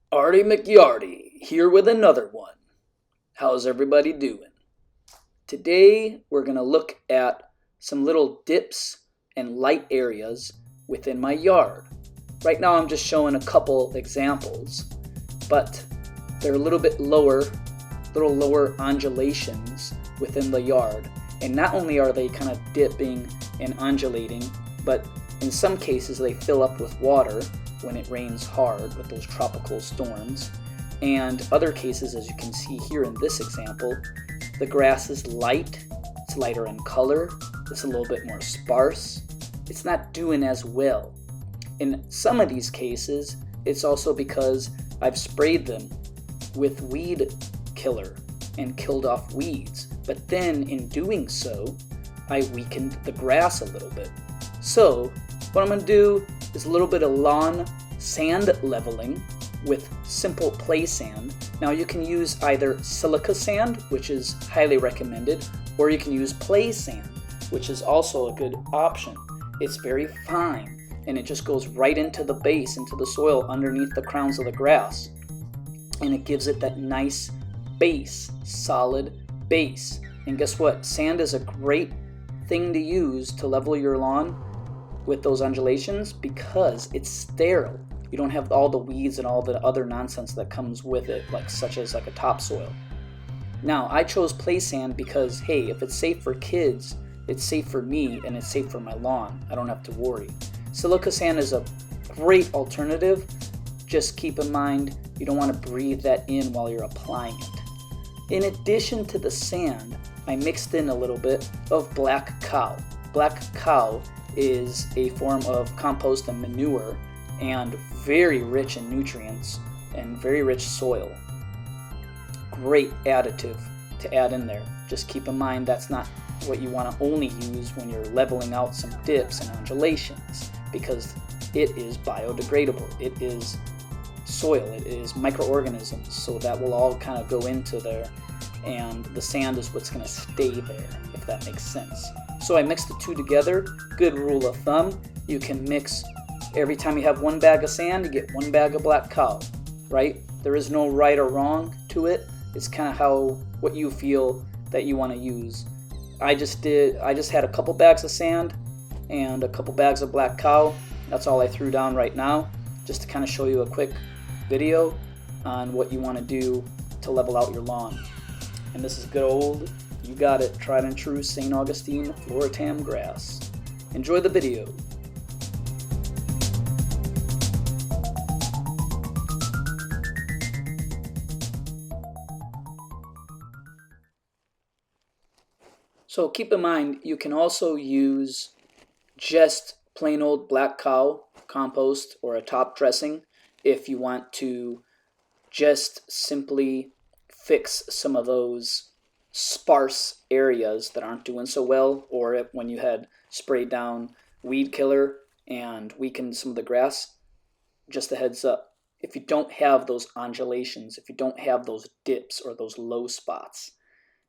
Artie McYardie here with another one. How's everybody doing? Today we're going to look at some little dips and light areas within my yard. Right now I'm just showing a couple examples, but they're a little lower undulations within the yard. And not only are they kind of dipping and undulating, but in some cases they fill up with water when it rains hard with those tropical storms. And other cases, as you can see here in this example, the grass is light, it's lighter in color, it's a little bit more sparse, it's not doing as well. In some of these cases, it's also because I've sprayed them with weed killer and killed off weeds, but then in doing so, I weakened the grass a little bit. So what I'm going to do is a little bit of lawn sand leveling with simple play sand. Now you can use either silica sand, which is highly recommended, or you can use play sand, which is also a good option. It's very fine and it just goes right into the base, into the soil underneath the crowns of the grass, and it gives it that nice base, solid base. And guess what? Sand is a great thing to use to level your lawn with those undulations because it's sterile. You don't have all the weeds and all the other nonsense that comes with it, such as a topsoil. Now, I chose play sand because, hey, if it's safe for kids, it's safe for me and it's safe for my lawn. I don't have to worry. Silica sand is a great alternative. Just keep in mind, you don't want to breathe that in while you're applying it. In addition to the sand, I mixed in a little bit of black cow. Black cow is a form of compost and manure and very rich in nutrients and very rich soil. Great additive to add in there. Just keep in mind that's not what you want to only use when you're leveling out some dips and undulations, because it is biodegradable. It is soil, it is microorganisms, so that will all kind of go into there, and the sand is what's going to stay there, if that makes sense. So I mixed the two together. Good rule of thumb, you can mix every time you have one bag of sand, you get one bag of black cow, right? There is no right or wrong to it. It's kind of what you feel that you want to use. I just had a couple bags of sand and a couple bags of black cow. That's all I threw down right now, just to kind of show you a quick video on what you want to do to level out your lawn. And this is good old, you got it, tried and true St. Augustine Floritam grass. Enjoy the video. So keep in mind, you can also use just plain old black cow compost or a top dressing if you want to just simply fix some of those sparse areas that aren't doing so well, or when you had sprayed down weed killer and weakened some of the grass. Just a heads up, if you don't have those undulations, if you don't have those dips or those low spots.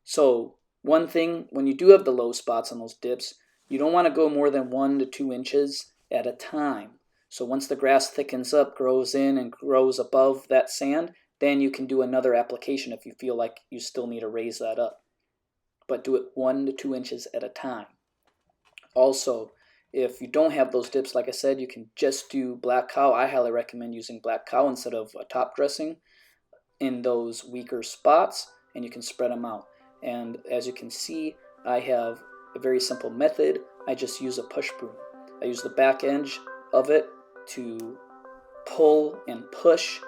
So one thing, when you do have the low spots on those dips, you don't want to go more than 1 to 2 inches at a time. So once the grass thickens up, grows in and grows above that sand, then you can do another application if you feel like you still need to raise that up. But do it 1 to 2 inches at a time. Also, if you don't have those dips, like I said, you can just do black cow. I highly recommend using black cow instead of a top dressing in those weaker spots, and you can spread them out. And as you can see, I have a very simple method. I just use a push broom. I use the back edge of it to pull and push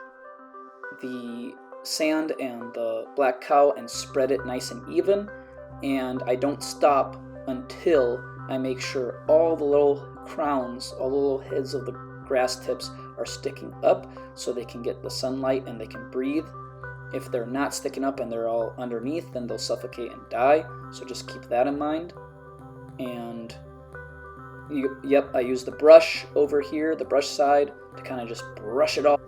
the sand and the black cow and spread it nice and even. And I don't stop until I make sure all the little crowns, all the little heads of the grass tips are sticking up so they can get the sunlight and they can breathe. If they're not sticking up and they're all underneath, then they'll suffocate and die. So just keep that in mind. And yep, I use the brush over here, the brush side, to kind of just brush it off.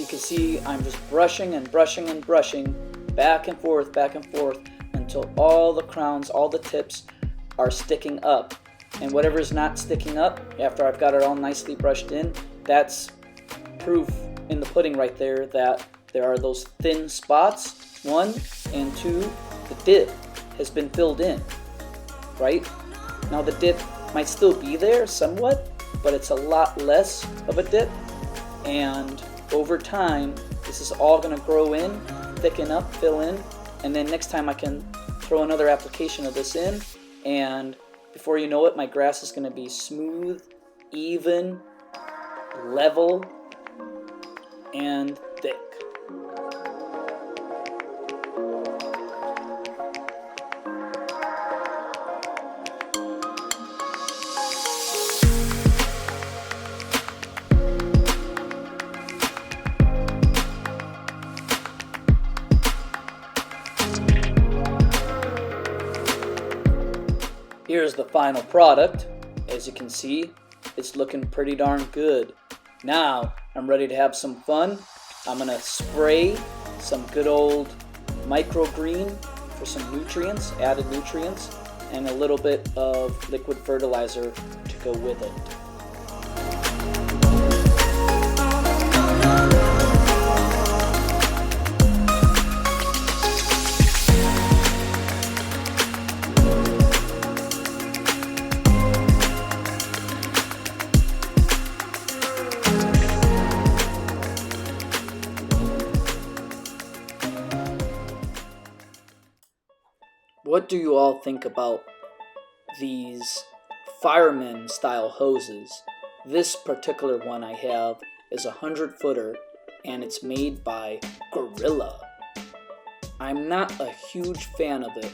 you can see I'm just brushing and brushing and brushing back and forth until all the crowns, all the tips are sticking up. And whatever is not sticking up, after I've got it all nicely brushed in, that's proof in the pudding right there that there are those thin spots, 1, and 2, the dip has been filled in, right? Now the dip might still be there somewhat, but it's a lot less of a dip, and over time this is all going to grow in, thicken up, fill in, and then next time I can throw another application of this in, and before you know it, my grass is going to be smooth, even, level, and thick. Here's the final product. As you can see, it's looking pretty darn good. Now, I'm ready to have some fun. I'm gonna spray some good old microgreen for some nutrients, added nutrients, and a little bit of liquid fertilizer to go with it. What do you all think about these fireman style hoses? This particular one I have is a 100-footer and it's made by Gorilla. I'm not a huge fan of it,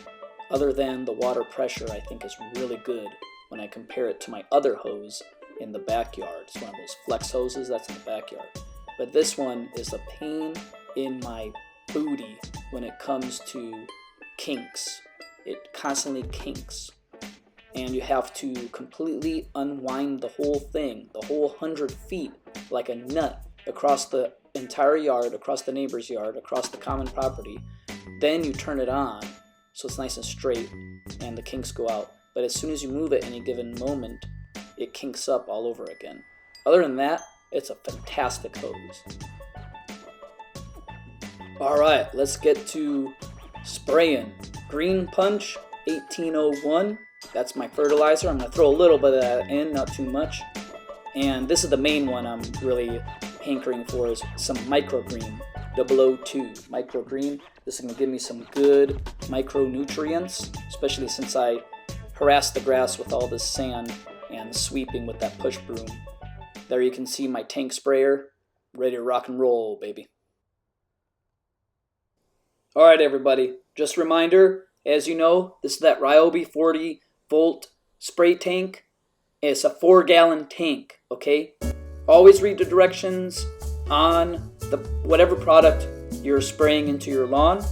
other than the water pressure I think is really good when I compare it to my other hose in the backyard. It's one of those flex hoses that's in the backyard. But this one is a pain in my booty when it comes to kinks. It constantly kinks, and you have to completely unwind the whole thing, the whole 100 feet, like a nut across the entire yard, across the neighbor's yard, across the common property. Then you turn it on so it's nice and straight and the kinks go out. But as soon as you move it any given moment, it kinks up all over again. Other than that, it's a fantastic hose. Alright, let's get to spraying. Green Punch 1801, that's my fertilizer. I'm going to throw a little bit of that in, not too much. And this is the main one I'm really hankering for, is some microgreen 002. Microgreen, this is going to give me some good micronutrients, especially since I harassed the grass with all this sand and sweeping with that push broom. There you can see my tank sprayer, ready to rock and roll, baby. Alright everybody, just a reminder, as you know, this is that Ryobi 40 volt spray tank. It's a 4-gallon tank, okay? Always read the directions on the whatever product you're spraying into your lawn.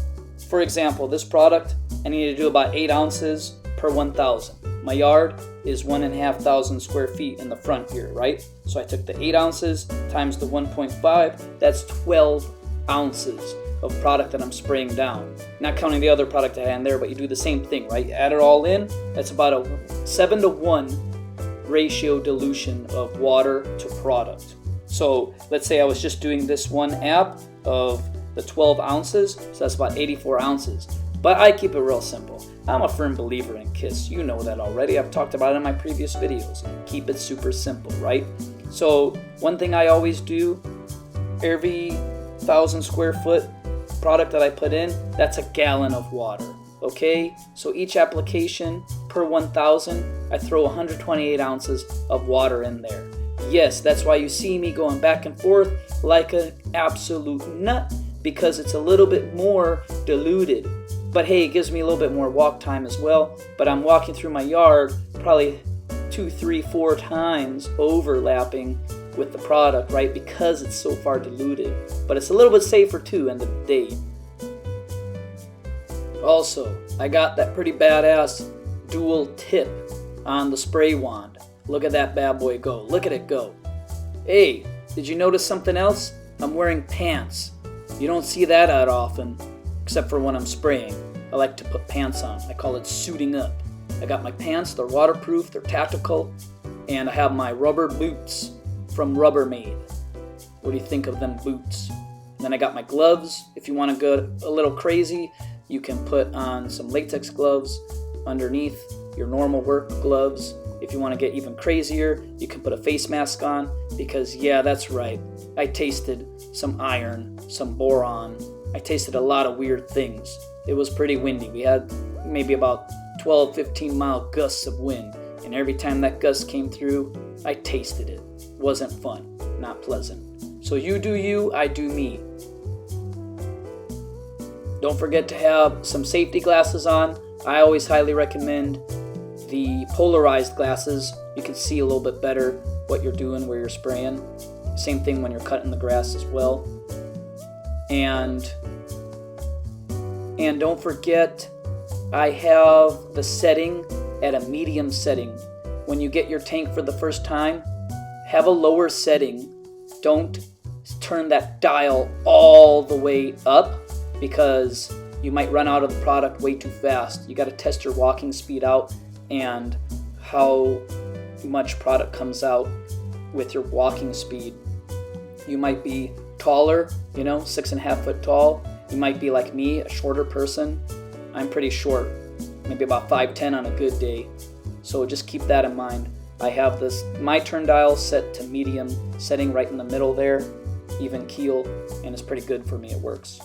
For example, this product, I need to do about 8 ounces per 1,000. My yard is 1,500 square feet in the front here, right? So I took the 8 ounces times the 1.5, that's 12 ounces of product that I'm spraying down. Not counting the other product I had in there, but you do the same thing, right? You add it all in, that's about a 7-to-1 ratio dilution of water to product. So let's say I was just doing this one app of the 12 ounces, so that's about 84 ounces. But I keep it real simple. I'm a firm believer in KISS. You know that already. I've talked about it in my previous videos. Keep it super simple, right? So one thing I always do, every 1,000 square foot product that I put in, that's a gallon of water, okay? So each application per 1,000, I throw 128 ounces of water in there. Yes, that's why you see me going back and forth like an absolute nut, because it's a little bit more diluted. But hey, it gives me a little bit more walk time as well, but I'm walking through my yard probably 2, 3, 4 times overlapping with the product, right? Because it's so far diluted. But it's a little bit safer too, end of the day. Also, I got that pretty badass dual tip on the spray wand. Look at that bad boy go. Look at it go. Hey, did you notice something else? I'm wearing pants. You don't see that out often, except for when I'm spraying. I like to put pants on. I call it suiting up. I got my pants, they're waterproof, they're tactical, and I have my rubber boots from Rubbermaid. What do you think of them boots? And then I got my gloves. If you want to go a little crazy, you can put on some latex gloves underneath your normal work gloves. If you want to get even crazier, you can put a face mask on, because yeah, that's right. I tasted some iron, some boron. I tasted a lot of weird things. It was pretty windy. We had maybe about 12, 15 mile gusts of wind, and every time that gust came through, I tasted it. Wasn't fun, not pleasant. So you do you, I do me. Don't forget to have some safety glasses on. I always highly recommend the polarized glasses. You can see a little bit better what you're doing, where you're spraying. Same thing when you're cutting the grass as well. And don't forget, I have the setting at a medium setting. When you get your tank for the first time, have a lower setting. Don't turn that dial all the way up, because you might run out of the product way too fast. You got to test your walking speed out and how much product comes out with your walking speed. You might be taller, 6.5 foot tall. You might be like me, a shorter person. I'm pretty short, maybe about 5'10" on a good day. So just keep that in mind. I have my turn dial set to medium, setting right in the middle there, even keel, and it's pretty good for me. It works.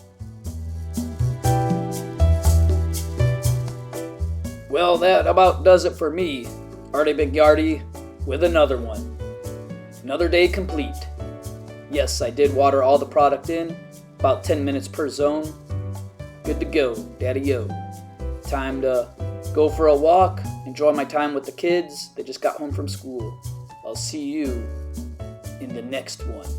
Well, that about does it for me, Artie McYardie, with another one. Another day complete. Yes, I did water all the product in, about 10 minutes per zone. Good to go, daddy-o. Time to go for a walk, enjoy my time with the kids. They just got home from school. I'll see you in the next one.